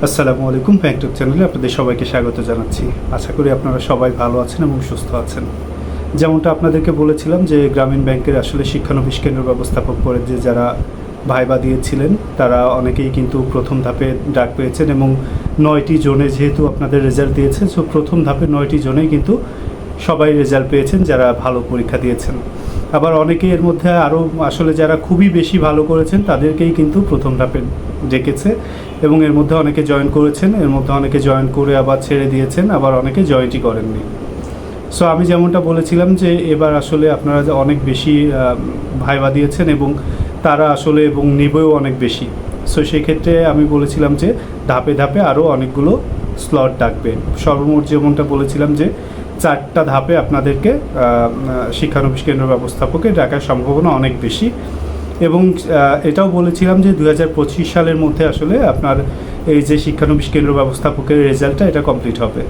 আসসালামু আলাইকুম, ফ্যাক্টর চ্যানেলে আপনাদের সবাইকে স্বাগত জানাচ্ছি। আশা করি আপনারা সবাই ভালো আছেন এবং সুস্থ আছেন। যেমনটা আপনাদেরকে বলেছিলাম যে গ্রামীণ ব্যাংকের আসলে শিক্ষানবিশ কেন্দ্র ব্যবস্থাপক পদে যে যারা ভাইবা দিয়েছিলেন তারা অনেকেই কিন্তু প্রথম ধাপে ডাক পেয়েছেন এবং 9টি জোনে যেহেতু আপনাদের রেজাল্ট দিয়েছে, সো প্রথম ধাপে 9টি জোনেই কিন্তু সবাই রেজাল্ট পেয়েছেন যারা ভালো পরীক্ষা দিয়েছেন। আবার অনেকে এর মধ্যে আরও আসলে যারা খুবই বেশি ভালো করেছেন তাদেরকেই কিন্তু প্রথম ধাপে ডেকেছে এবং এর মধ্যে অনেকে জয়েন করেছেন, এর মধ্যে অনেকে জয়েন করে আবার ছেড়ে দিয়েছেন, আবার অনেকে জয়েনই করেননি। সো আমি যেমনটা বলেছিলাম যে এবার আসলে আপনারা যে অনেক বেশি ভাইবা দিয়েছেন এবং তারা আসলে এবং নেবেও অনেক বেশি। সো সেই ক্ষেত্রে আমি বলেছিলাম যে ধাপে ধাপে আরও অনেকগুলো স্লট ডাকবে। সর্বমোট যেমনটা বলেছিলাম যে 4টা ধাপে আপনাদেরকে শিক্ষানবিশ কেন্দ্র ব্যবস্থাপকে ডাকার সম্ভাবনা অনেক বেশি এবং এটাও বলেছিলাম যে 2025 সালের মধ্যে আসলে আপনার এই যে শিক্ষানবিশ কেন্দ্র ব্যবস্থাপকের রেজাল্টটা এটা কমপ্লিট হবে।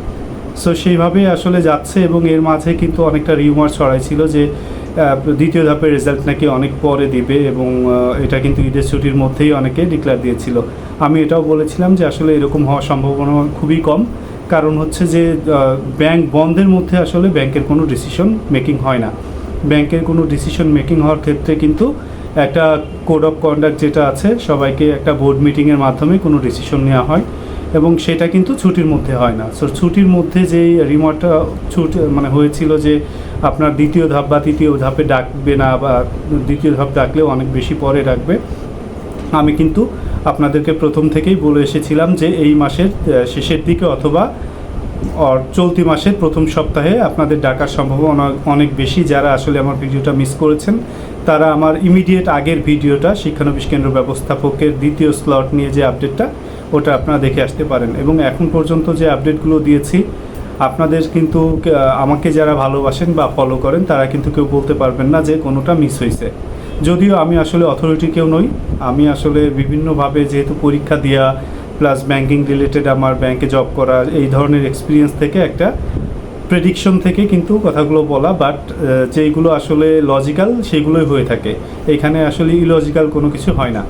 সো সেইভাবেই আসলে যাচ্ছে এবং এর মাঝে কিন্তু অনেকটা রিউমার ছড়াইছিল যে দ্বিতীয় ধাপের রেজাল্ট নাকি অনেক পরে দিবে এবং এটা কিন্তু ঈদের ছুটির মধ্যেই অনেকে ডিক্লেয়ার দিয়েছিল। আমি এটাও বলেছিলাম যে আসলে এরকম হওয়ার সম্ভাবনা খুবই কম, কারণ হচ্ছে যে ব্যাংক বন্ধের মধ্যে আসলে ব্যাংকের কোনো ডিসিশন মেকিং হয় না। ব্যাংকের কোনো ডিসিশন মেকিং হওয়ার ক্ষেত্রে কিন্তু একটা কোড অফ কন্ডাক্ট যেটা আছে, সবাইকে একটা বোর্ড মিটিংয়ের মাধ্যমে কোনো ডিসিশন নেওয়া হয় এবং সেটা কিন্তু ছুটির মধ্যে হয় না। সো ছুটির মধ্যে যেই রিমার্কটা হয়েছিল যে আপনার দ্বিতীয় ধাপ বা তৃতীয় ধাপে ডাকবে না বা দ্বিতীয় ধাপ ডাকলেও অনেক বেশি পরে ডাকবে, আমি কিন্তু আপনাদেরকে প্রথম থেকেই বলে এসেছিলাম যে এই মাসের শেষের দিকে অথবা চলতি মাসের প্রথম সপ্তাহে আপনাদের ডাকার সম্ভাবনা অনেক বেশি। যারা আসলে আমার ভিডিওটা মিস করেছেন তারা আমার ইমিডিয়েট আগের ভিডিওটা শিক্ষানবিশ কেন্দ্র ব্যবস্থাপকের দ্বিতীয় স্লট নিয়ে যে আপডেটটা, ওটা আপনারা দেখে আসতে পারেন। এবং এখন পর্যন্ত যে আপডেটগুলো দিয়েছি আপনাদের কিন্তু আমাকে যারা ভালোবাসেন বা ফলো করেন তারা কিন্তু কেউ বলতে পারবেন না যে কোনোটা মিস হয়েছে। যদিও আমি আসলে অথরিটি কেউ নই, আমি আসলে বিভিন্নভাবে যেহেতু পরীক্ষা দেওয়া প্লাস ব্যাংকিং রিলেটেড আমার ব্যাংকে জব করা এই ধরনের এক্সপিরিয়েন্স থেকে একটা প্রেডিকশন থেকে কিন্তু কথাগুলো বলা, বাট যেইগুলো আসলে লজিক্যাল সেগুলোই হয়ে থাকে, এখানে আসলে ইলজিক্যাল কোনো কিছু হয় না।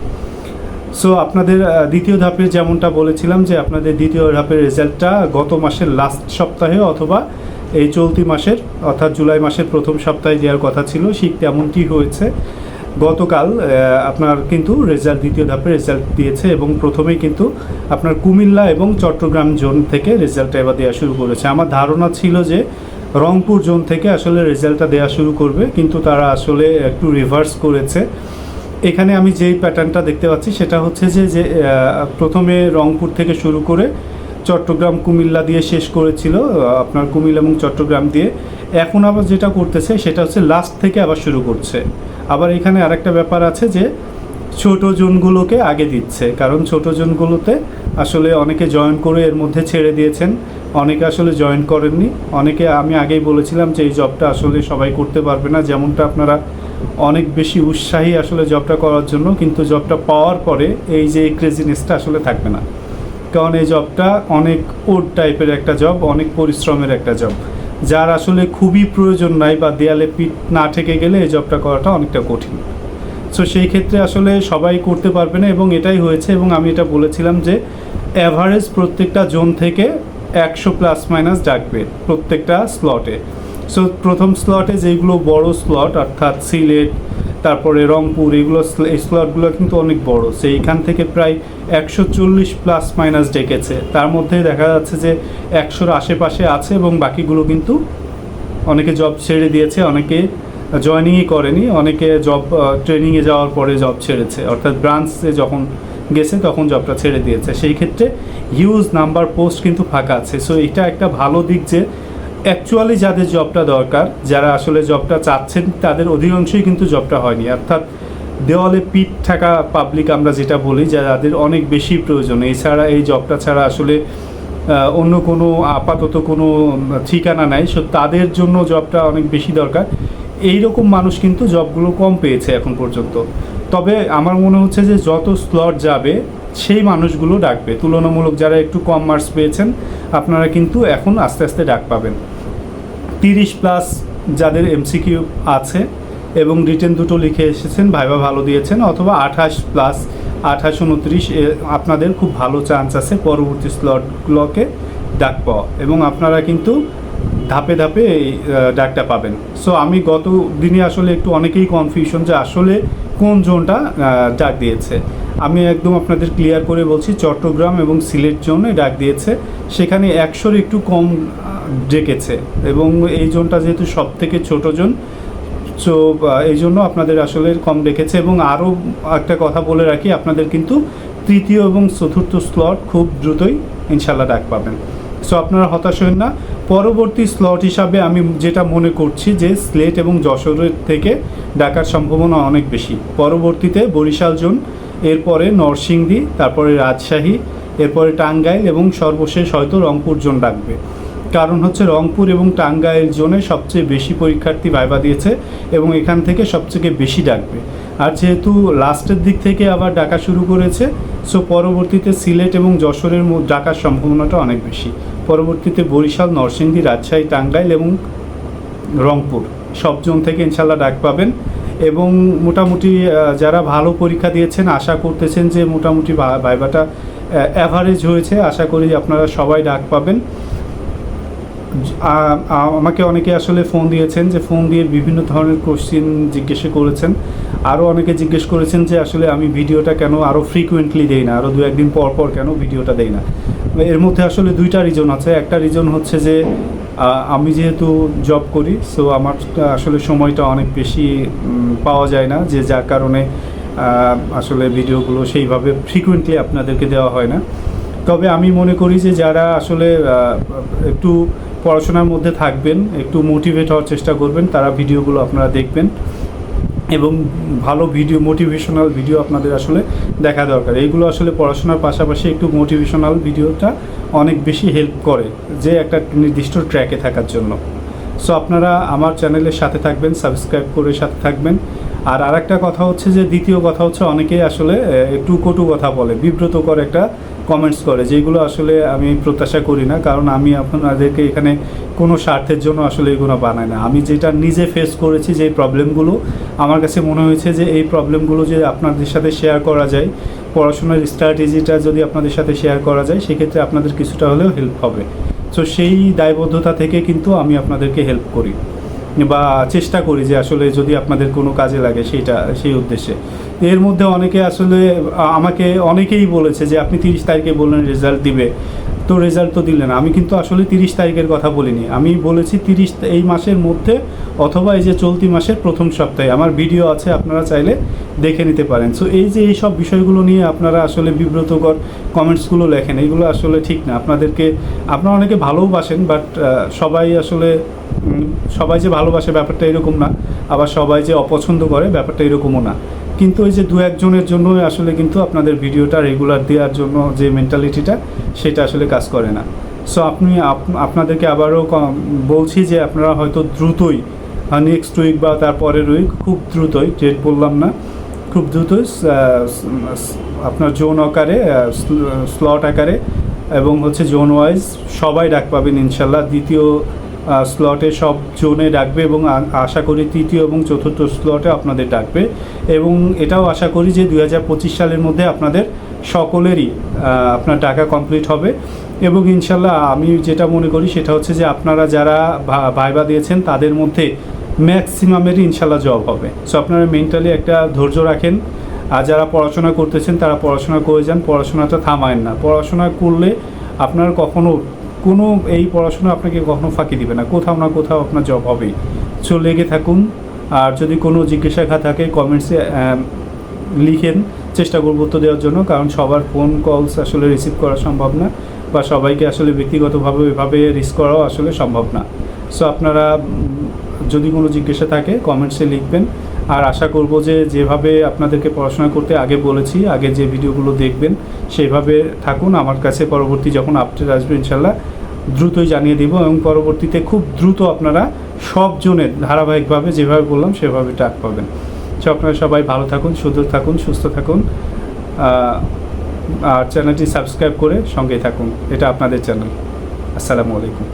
সো আপনাদের দ্বিতীয় ধাপের যেমনটা বলেছিলাম যে আপনাদের দ্বিতীয় ধাপের রেজাল্টটা গত মাসের লাস্ট সপ্তাহে অথবা এই চলতি মাসের অর্থাৎ জুলাই মাসের প্রথম সপ্তাহে দেওয়ার কথা ছিল, ঠিক তেমনটি হয়েছে। গতকাল আপনার কিন্তু দ্বিতীয় ধাপের রেজাল্ট দিয়েছে এবং প্রথমেই কিন্তু আপনার কুমিল্লা এবং চট্টগ্রাম জোন থেকে রেজাল্টটা এবার দেওয়া শুরু করেছে। আমার ধারণা ছিল যে রংপুর জোন থেকে আসলে রেজাল্টটা দেওয়া শুরু করবে, কিন্তু তারা আসলে একটু রিভার্স করেছে। এখানে আমি যেই প্যাটার্নটা দেখতে পাচ্ছি সেটা হচ্ছে যে প্রথমে রংপুর থেকে শুরু করে চট্টগ্রাম কুমিল্লা দিয়ে শেষ করেছিল আপনার কুমিল্লা এবং চট্টগ্রাম দিয়ে। এখন আবার যেটা করতেছে সেটা হচ্ছে লাস্ট থেকে আবার শুরু করছে। আবার এখানে আরেকটা ব্যাপার আছে যে ছোট জোনগুলোকে আগে দিচ্ছে, কারণ ছোট জোনগুলোতে আসলে অনেকে জয়েন করে এর মধ্যে ছেড়ে দিয়েছেন, অনেকে আসলে জয়েন করেননি। অনেকে আমি আগেই বলেছিলাম যে এই জবটা আসলে সবাই করতে পারবে না, যেমনটা আপনারা অনেক বেশি উৎসাহী আসলে জবটা করার জন্য, কিন্তু জবটা পাওয়ার পরে এই যে ক্রেজিনেসটা আসলে থাকবে না, কারণ এই জবটা অনেক ওড টাইপের একটা জব, অনেক পরিশ্রমের একটা জব, যার আসলে খুবই প্রয়োজন নাই বা দেয়ালে পিঠ না ঠেকে গেলে এই জবটা করাটা অনেকটা কঠিন। সো সেই ক্ষেত্রে আসলে সবাই করতে পারবে না এবং এটাই হয়েছে। এবং আমি এটা বলেছিলাম যে অ্যাভারেজ প্রত্যেকটা জোন থেকে 100 প্লাস মাইনাস ডাকবে প্রত্যেকটা স্লটে। সো প্রথম স্লটে যেগুলো বড় স্লট অর্থাৎ সিলেট, তারপরে রংপুর, এই স্লটগুলো কিন্তু অনেক বড়, সেইখান থেকে প্রায় 140 প্লাস মাইনাস ডেকেছে। তার মধ্যে দেখা যাচ্ছে যে 100-র আশেপাশে আছে এবং বাকিগুলো কিন্তু অনেকে জব ছেড়ে দিয়েছে, অনেকে জয়েনিংই করেনি, অনেকে জব ট্রেনিংয়ে যাওয়ার পরে জব ছেড়েছে, অর্থাৎ ব্রাঞ্চে যখন গেছে তখন জবটা ছেড়ে দিয়েছে। সেই ক্ষেত্রে হিউজ নাম্বার পোস্ট কিন্তু ফাঁকা আছে। সো এটা একটা ভালো দিক যে অ্যাকচুয়ালি যাদের জবটা দরকার, যারা আসলে জবটা চাচ্ছেন তাদের অধিকাংশই কিন্তু জবটা হয়নি, অর্থাৎ দেওয়ালে পিঠ থাকা পাবলিক আমরা যেটা বলি, যাদের অনেক বেশি প্রয়োজন, এছাড়া এই জবটা ছাড়া আসলে অন্য কোনো আপাতত কোনো ঠিকানা নাই, সো তাদের জন্য জবটা অনেক বেশি দরকার। এই রকম মানুষ কিন্তু জবগুলো কম পেয়েছে এখন পর্যন্ত। তবে আমার মনে হচ্ছে যে যত স্লট যাবে সেই মানুষগুলো ডাকবে, তুলনামূলক যারা একটু কম মার্কস পেয়েছেন আপনারা কিন্তু এখন আস্তে আস্তে ডাক পাবেন। 30 প্লাস যাদের এমসিকিউ আছে এবং রিটেন দুটো লিখে এসেছেন, ভাইবা ভালো দিয়েছেন, অথবা 28 প্লাস 28, 29 আপনাদের খুব ভালো চান্স আছে পরবর্তী স্লটগুলোকে ডাক পাওয়া, এবং আপনারা কিন্তু ধাপে ধাপে এই ডাকটা পাবেন। সো আমি গত দিনে আসলে একটু অনেকেই কনফিউশন যে আসলে কোন জোনটা ডাক দিয়েছে। আমি একদম আপনাদের ক্লিয়ার করে বলছি, চট্টগ্রাম এবং সিলেট জোনে ডাক দিয়েছে, সেখানে 100-র একটু কম ডেকেছে, এবং এই জোনটা যেহেতু সব থেকে ছোটো জোন, সো এই জন্য আপনাদের আসলে কম ডেকেছে। এবং আরও একটা কথা বলে রাখি, আপনাদের কিন্তু তৃতীয় এবং চতুর্থ স্লট খুব দ্রুতই ইনশাল্লাহ ডাক পাবেন। সো আপনারা হতাশ হন না। পরবর্তী স্লট হিসাবে আমি যেটা মনে করছি যে সিলেট এবং যশোরের থেকে ডাকার সম্ভাবনা অনেক বেশি। পরবর্তীতে বরিশাল জোন, এরপরে নরসিংদী, তারপরে রাজশাহী, এরপরে টাঙ্গাইল এবং সর্বশেষ হয়তো রংপুর জোন ডাকবে। কারণ হচ্ছে রংপুর এবং টাঙ্গাইল জোনে সবচেয়ে বেশি পরীক্ষার্থী ভাইবা দিয়েছে এবং এখান থেকে সবচেয়ে বেশি ডাকবে। আর যেহেতু লাস্টের দিক থেকে আবার ডাকা শুরু করেছে, সো পরবর্তীতে সিলেট এবং যশোরের ডাকার সম্ভাবনাটা অনেক বেশি। পরবর্তীতে বরিশাল, নরসিংদী, রাজশাহী, টাঙ্গাইল এবং রংপুর সব জোন থেকে ইনশাল্লাহ ডাক পাবেন। এবং মোটামুটি যারা ভালো পরীক্ষা দিয়েছেন, আশা করতেছেন যে মোটামুটি ভাইবাটা অ্যাভারেজ হয়েছে, আশা করি আপনারা সবাই ডাক পাবেন। আমাকে অনেকে আসলে ফোন দিয়েছেন, যে ফোন দিয়ে বিভিন্ন ধরনের কোশ্চেন জিজ্ঞেস করেছেন। আরও অনেকে জিজ্ঞেস করেছেন যে আসলে আমি ভিডিওটা কেন আরও ফ্রিকুয়েন্টলি দেই না, আরও 2-1 দিন পর পর কেন ভিডিওটা দেই না। এর মধ্যে আসলে দুইটা রিজন আছে। একটা রিজন হচ্ছে যে আমি যেহেতু জব করি, সো আমার আসলে সময়টা অনেক বেশি পাওয়া যায় না, যে যার কারণে আসলে ভিডিওগুলো সেইভাবে ফ্রিকুয়েন্টলি আপনাদেরকে দেওয়া হয় না। তবে আমি মনে করি যে যারা আসলে একটু পড়াশোনার মধ্যে থাকবেন, একটু মোটিভেট হওয়ার চেষ্টা করবেন, তারা ভিডিওগুলো আপনারা দেখবেন, এবং ভালো ভিডিও, মোটিভেশনাল ভিডিও আপনাদের আসলে দেখা দরকার। এইগুলো আসলে পড়াশোনার পাশাপাশি একটু মোটিভেশনাল ভিডিওটা অনেক বেশি হেল্প করে, যে একটা নির্দিষ্ট ট্র্যাকে থাকার জন্য। সো আপনারা আমার চ্যানেলের সাথে থাকবেন, সাবস্ক্রাইব করে সাথে থাকবেন। আর আরেকটা কথা হচ্ছে যে, দ্বিতীয় কথা হচ্ছে, অনেকেই আসলে একটু কটু কথা বলে, বিব্রতকর একটা কমেন্টস করে, যেগুলো আসলে আমি প্রত্যাশা করি না। কারণ আমি আপনাদেরকে এখানে কোনো স্বার্থের জন্য আসলে এগুলো বানাই না। আমি যেটা নিজে ফেস করেছি, যে প্রবলেমগুলো আমার কাছে মনে হয়েছে যে এই প্রবলেমগুলো যে আপনাদের সাথে শেয়ার করা যায়, পড়াশোনার স্ট্র্যাটেজিটা যদি আপনাদের সাথে শেয়ার করা যায়, সেক্ষেত্রে আপনাদের কিছুটা হলেও হেল্প হবে। সো সেই দায়বদ্ধতা থেকে কিন্তু আমি আপনাদেরকে হেল্প করি, বা চেষ্টা করি যে আসলে যদি আপনাদের কোনো কাজে লাগে সেই উদ্দেশ্যে। এর মধ্যে অনেকে আসলে আমাকে অনেকেই বলেছে যে আপনি 30 তারিখে বললেন রেজাল্ট দিবে, তো রেজাল্ট তো দিলেন। আমি কিন্তু আসলে 30 তারিখের কথা বলিনি, আমি বলেছি 30 এই মাসের মধ্যে, অথবা এই যে চলতি মাসের প্রথম সপ্তাহে। আমার ভিডিও আছে, আপনারা চাইলে দেখে নিতে পারেন। সো এই যে এই সব বিষয়গুলো নিয়ে আপনারা আসলে বিব্রতকর কমেন্টসগুলো লেখেন, এইগুলো আসলে ঠিক না। আপনারা অনেকে ভালোবাসেন, বাট সবাই যে ভালোবাসে ব্যাপারটা এরকম না, আবার সবাই যে অপছন্দ করে ব্যাপারটা এরকমও না। কিন্তু ওই যে 2-1 জনের জন্য আসলে কিন্তু আপনাদের ভিডিওটা রেগুলার দেওয়ার জন্য যে মেন্টালিটিটা, সেটা আসলে কাজ করে না। সো আপনাদেরকে আবারও বলছি যে আপনারা হয়তো দ্রুতই নেক্সট উইক বা তারপরের উইক, খুব দ্রুতই, ডেট বললাম না, খুব দ্রুতই আপনার জোন আকারে, স্লট আকারে এবং হচ্ছে জোন ওয়াইজ সবাই ডাক পাবেন ইনশাল্লাহ। দ্বিতীয় স্লটে সব জোনে ডাকবে, এবং আশা করি তৃতীয় এবং চতুর্থ স্লটে আপনাদের ডাকবে। এবং এটাও আশা করি যে 2025 সালের মধ্যে আপনাদের সকলেরই আপনার টাকা কমপ্লিট হবে। এবং ইনশাল্লাহ আমি যেটা মনে করি সেটা হচ্ছে যে আপনারা যারা ভাইবা দিয়েছেন, তাদের মধ্যে ম্যাক্সিমামেরই ইনশাল্লাহ জব হবে। সো আপনারা মেন্টালি একটা ধৈর্য রাখেন। আর যারা পড়াশোনা করতেছেন, তারা পড়াশোনা করে যান, পড়াশোনাটা থামায়েন না। পড়াশোনা করলে আপনার কোনো এই পড়াশোনা আপনাকে কখনো ফাঁকি দিবে না, কোথাও না কোথাও আপনার জব হবেই। সো লেগে থাকুন। আর যদি কোনো জিজ্ঞাসা থাকে কমেন্টসে লিখেন, চেষ্টা করবো উত্তর দেওয়ার জন্য। কারণ সবার ফোন কলস আসলে রিসিভ করা সম্ভব না, বা সবাইকে আসলে ব্যক্তিগতভাবে এভাবে রিসিভ করাও আসলে সম্ভব না। সো আপনারা যদি কোনো জিজ্ঞাসা থাকে কমেন্টসে লিখবেন। আর আশা করব যে যেভাবে আপনাদেরকে পড়াশোনা করতে আগে বলেছি, আগে যে ভিডিওগুলো দেখবেন সেইভাবে থাকুন। আমার কাছে পরবর্তী যখন আপডেট আসবে ইনশাল্লাহ দ্রুতই জানিয়ে দেব, এবং পরবর্তীতে খুব দ্রুত আপনারা সব জনের ধারাবাহিকভাবে যেভাবে বললাম সেভাবে ডাক পাবেন। সো আপনারা সবাই ভালো থাকুন, সুন্দর থাকুন, সুস্থ থাকুন, আর চ্যানেলটি সাবস্ক্রাইব করে সঙ্গেই থাকুন। এটা আপনাদের চ্যানেল। আসসালামু আলাইকুম।